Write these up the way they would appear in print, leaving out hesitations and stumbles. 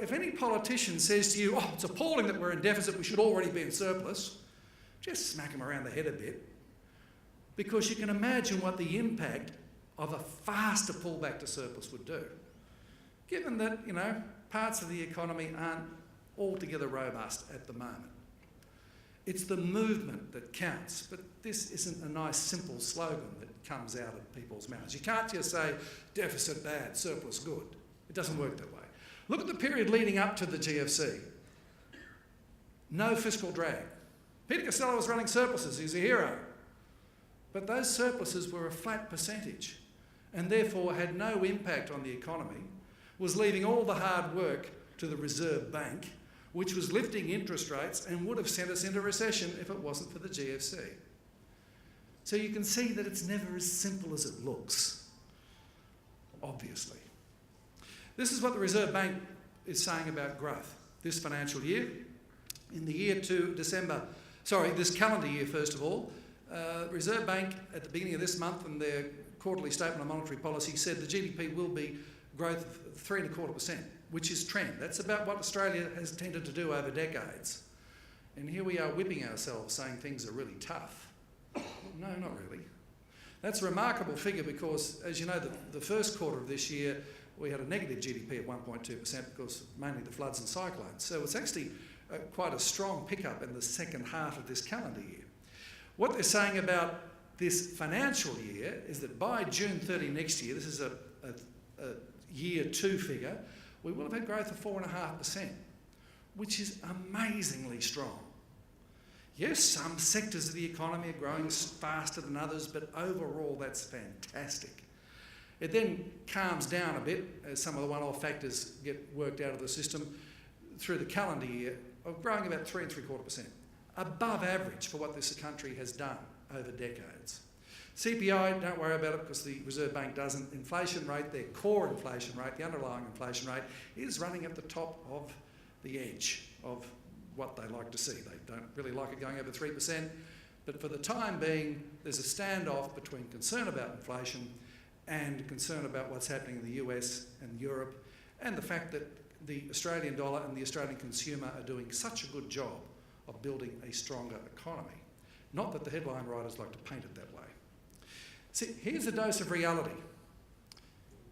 if any politician says to you, oh, it's appalling that we're in deficit, we should already be in surplus, just smack them around the head a bit, because you can imagine what the impact of a faster pullback to surplus would do, given that, parts of the economy aren't altogether robust at the moment. It's the movement that counts, but this isn't a nice simple slogan that comes out of people's mouths. You can't just say deficit bad, surplus good. It doesn't work that way. Look at the period leading up to the GFC. No fiscal drag. Peter Costello was running surpluses, he's a hero. But those surpluses were a flat percentage and therefore had no impact on the economy, was leaving all the hard work to the Reserve Bank, which was lifting interest rates and would have sent us into recession if it wasn't for the GFC. So you can see that it's never as simple as it looks, obviously. This is what the Reserve Bank is saying about growth this financial year. In the year to this calendar year, first of all, Reserve Bank at the beginning of this month in their quarterly statement on monetary policy said the GDP will be growth of 3.25%, which is trend. That's about what Australia has tended to do over decades. And here we are whipping ourselves saying things are really tough. No, not really. That's a remarkable figure because, as you know, the first quarter of this year, we had a negative GDP of 1.2% because mainly the floods and cyclones. So it's actually quite a strong pickup in the second half of this calendar year. What they're saying about this financial year is that by June 30 next year, this is a year 2 figure, we will have had growth of 4.5%, which is amazingly strong. Yes, some sectors of the economy are growing faster than others, but overall that's fantastic. It then calms down a bit as some of the one-off factors get worked out of the system through the calendar year of growing about 3.75%, above average for what this country has done over decades. CPI, don't worry about it because the Reserve Bank doesn't. Inflation rate, their core inflation rate, the underlying inflation rate, is running at the top of the edge of what they like to see. They don't really like it going over 3%, but for the time being, there's a standoff between concern about inflation and concern about what's happening in the US and Europe, and the fact that the Australian dollar and the Australian consumer are doing such a good job of building a stronger economy. Not that the headline writers like to paint it that way. See, here's a dose of reality.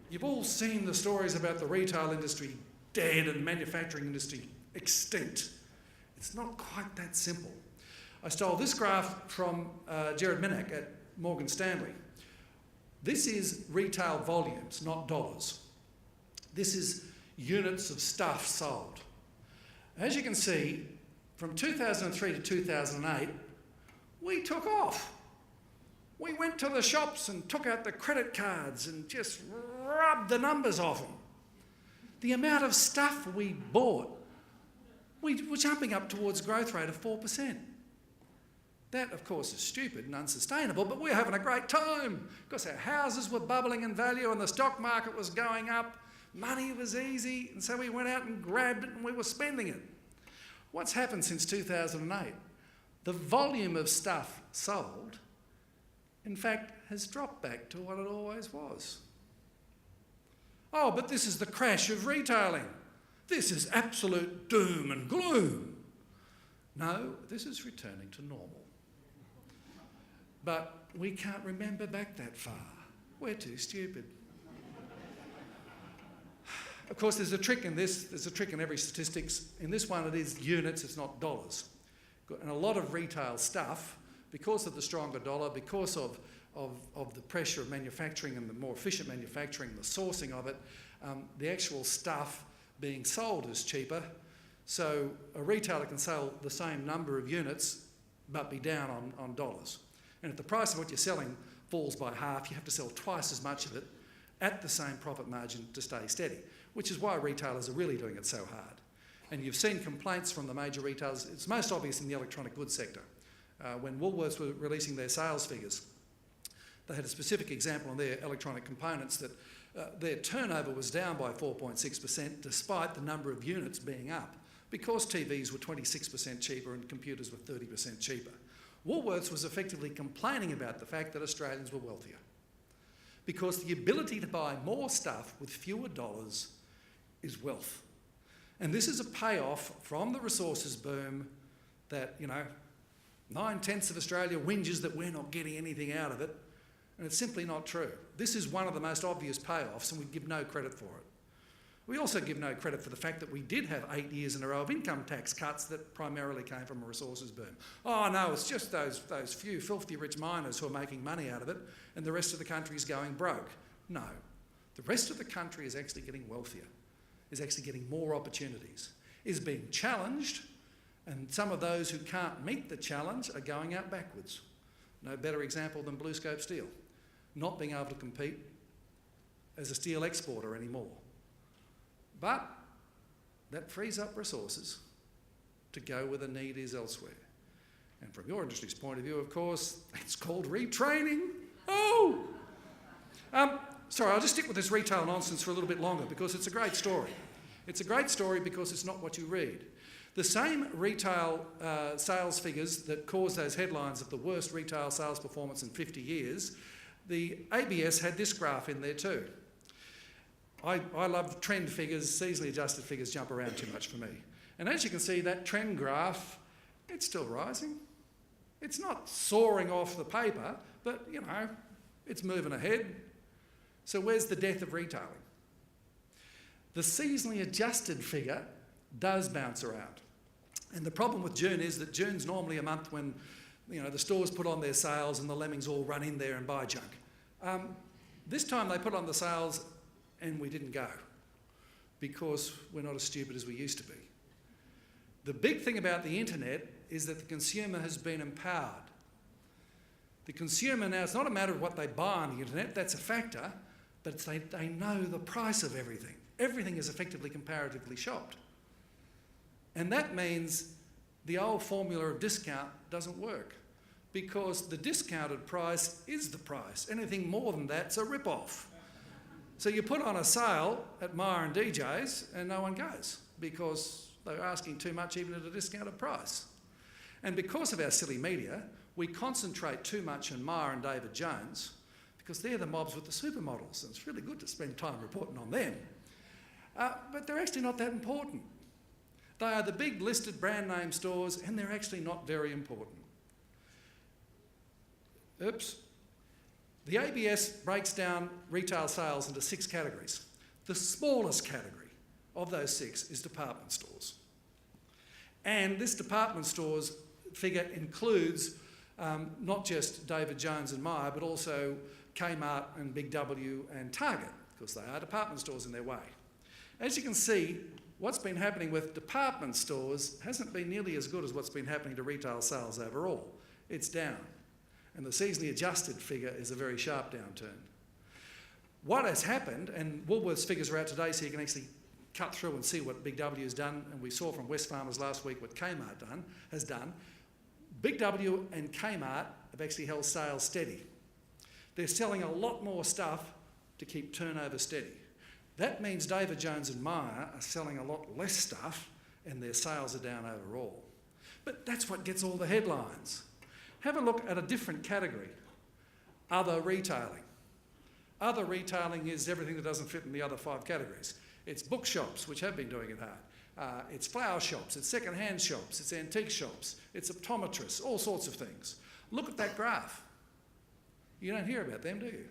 You've all seen the stories about the retail industry dead and manufacturing industry extinct. It's not quite that simple. I stole this graph from Jared Minack at Morgan Stanley. This is retail volumes, not dollars. This is units of stuff sold. As you can see, from 2003 to 2008, we took off. We went to the shops and took out the credit cards and just rubbed the numbers off them. The amount of stuff we bought, we were jumping up towards a growth rate of 4%. That, of course, is stupid and unsustainable, but we're having a great time because our houses were bubbling in value and the stock market was going up. Money was easy, and so we went out and grabbed it and we were spending it. What's happened since 2008? The volume of stuff sold, in fact, has dropped back to what it always was. Oh, but this is the crash of retailing. This is absolute doom and gloom. No, this is returning to normal. But we can't remember back that far. We're too stupid. Of course, there's a trick in this. There's a trick in every statistics. In this one, it is units, it's not dollars. And a lot of retail stuff, because of the stronger dollar, because of the pressure of manufacturing and the more efficient manufacturing, the sourcing of it, the actual stuff being sold is cheaper. So a retailer can sell the same number of units but be down on dollars. And if the price of what you're selling falls by half, you have to sell twice as much of it at the same profit margin to stay steady, which is why retailers are really doing it so hard. And you've seen complaints from the major retailers. It's most obvious in the electronic goods sector. When Woolworths were releasing their sales figures, they had a specific example on their electronic components that their turnover was down by 4.6% despite the number of units being up, because TVs were 26% cheaper and computers were 30% cheaper. Woolworths was effectively complaining about the fact that Australians were wealthier, because the ability to buy more stuff with fewer dollars is wealth. And this is a payoff from the resources boom that, 9/10 of Australia whinges that we're not getting anything out of it. And it's simply not true. This is one of the most obvious payoffs, and we give no credit for it. We also give no credit for the fact that we did have 8 years in a row of income tax cuts that primarily came from a resources boom. Oh no, it's just those few filthy rich miners who are making money out of it, and the rest of the country is going broke. No, the rest of the country is actually getting wealthier, is actually getting more opportunities, is being challenged, and some of those who can't meet the challenge are going out backwards. No better example than BlueScope Steel, not being able to compete as a steel exporter anymore. But that frees up resources to go where the need is elsewhere. And from your industry's point of view, of course, it's called retraining. Oh! Sorry, I'll just stick with this retail nonsense for a little bit longer because it's a great story. It's a great story because it's not what you read. The same retail sales figures that caused those headlines of the worst retail sales performance in 50 years, the ABS had this graph in there too. I love trend figures. Seasonally adjusted figures jump around too much for me. And as you can see, that trend graph, it's still rising. It's not soaring off the paper, but, it's moving ahead. So where's the death of retailing? The seasonally adjusted figure does bounce around. And the problem with June is that June's normally a month when, the stores put on their sales and the lemmings all run in there and buy junk. This time they put on the sales and we didn't go because we're not as stupid as we used to be. The big thing about the internet is that the consumer has been empowered. The consumer now, it's not a matter of what they buy on the internet, that's a factor, but they know the price of everything. Everything is effectively comparatively shopped. And that means the old formula of discount doesn't work because the discounted price is the price. Anything more than that's a rip-off. So you put on a sale at Myer and DJ's and no one goes because they're asking too much even at a discounted price. And because of our silly media, we concentrate too much on Myer and David Jones because they're the mobs with the supermodels and it's really good to spend time reporting on them. But they're actually not that important. They are the big listed brand name stores and they're actually not very important. Oops. The ABS breaks down retail sales into 6 categories. The smallest category of those 6 is department stores. And this department stores figure includes not just David Jones and Myer, but also Kmart and Big W and Target, because they are department stores in their way. As you can see, what's been happening with department stores hasn't been nearly as good as what's been happening to retail sales overall. It's down. And the seasonally adjusted figure is a very sharp downturn. What has happened, and Woolworths figures are out today so you can actually cut through and see what Big W has done, and we saw from Wesfarmers last week what Kmart has done. Big W and Kmart have actually held sales steady. They're selling a lot more stuff to keep turnover steady. That means David Jones and Myer are selling a lot less stuff and their sales are down overall. But that's what gets all the headlines. Have a look at a different category, other retailing. Other retailing is everything that doesn't fit in the other 5 categories. It's bookshops, which have been doing it hard. It's flower shops, it's second-hand shops, it's antique shops, it's optometrists, all sorts of things. Look at that graph. You don't hear about them, do you?